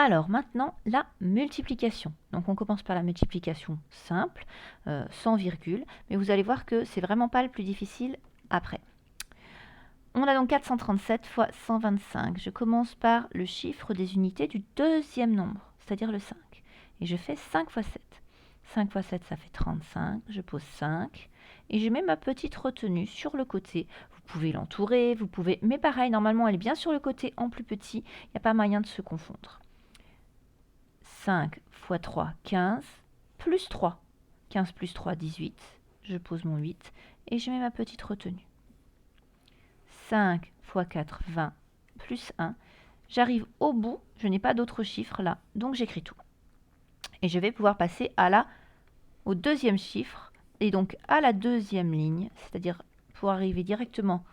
Alors maintenant, la multiplication. Donc on commence par la multiplication simple, sans virgule, mais vous allez voir que c'est vraiment pas le plus difficile après. On a donc 437 fois 125. Je commence par le chiffre des unités du deuxième nombre, c'est-à-dire le 5. Et je fais 5 fois 7. 5 fois 7, ça fait 35. Je pose 5. Et je mets ma petite retenue sur le côté. Vous pouvez l'entourer, vous pouvez... Mais pareil, normalement, elle est bien sur le côté en plus petit. Il n'y a pas moyen de se confondre. 5 fois 3, 15, plus 3. 15 plus 3, 18. Je pose mon 8 et je mets ma petite retenue. 5 fois 4, 20, plus 1. J'arrive au bout, je n'ai pas d'autres chiffres là, donc j'écris tout. Et je vais pouvoir passer au deuxième chiffre, et donc à la deuxième ligne, c'est-à-dire pour arriver directement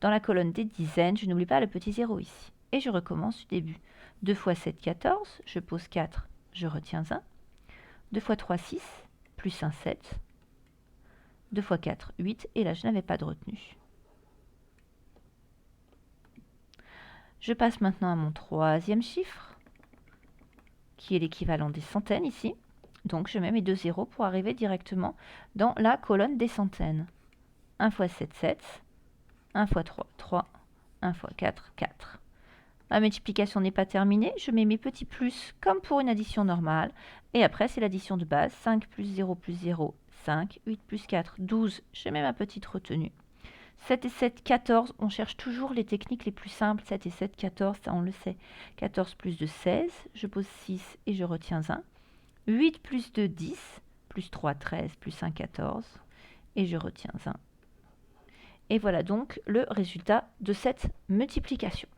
dans la colonne des dizaines, je n'oublie pas le petit 0 ici. Et je recommence du début. 2 fois 7, 14, je pose 4, je retiens 1. 2 fois 3, 6, plus 1, 7. 2 fois 4, 8, et là je n'avais pas de retenue. Je passe maintenant à mon troisième chiffre, qui est l'équivalent des centaines ici. Donc je mets mes deux zéros pour arriver directement dans la colonne des centaines. 1 fois 7, 7. 1 fois 3, 3. 1 fois 4, 4. Ma multiplication n'est pas terminée, je mets mes petits plus comme pour une addition normale. Et après, c'est l'addition de base. 5 plus 0, 5. 8 plus 4, 12. Je mets ma petite retenue. 7 et 7, 14. On cherche toujours les techniques les plus simples. 7 et 7, 14, ça on le sait. 14 plus 2, 16. Je pose 6 et je retiens 1. 8 plus 2, 10. Plus 3, 13. Plus 1, 14. Et je retiens 1. Et voilà donc le résultat de cette multiplication.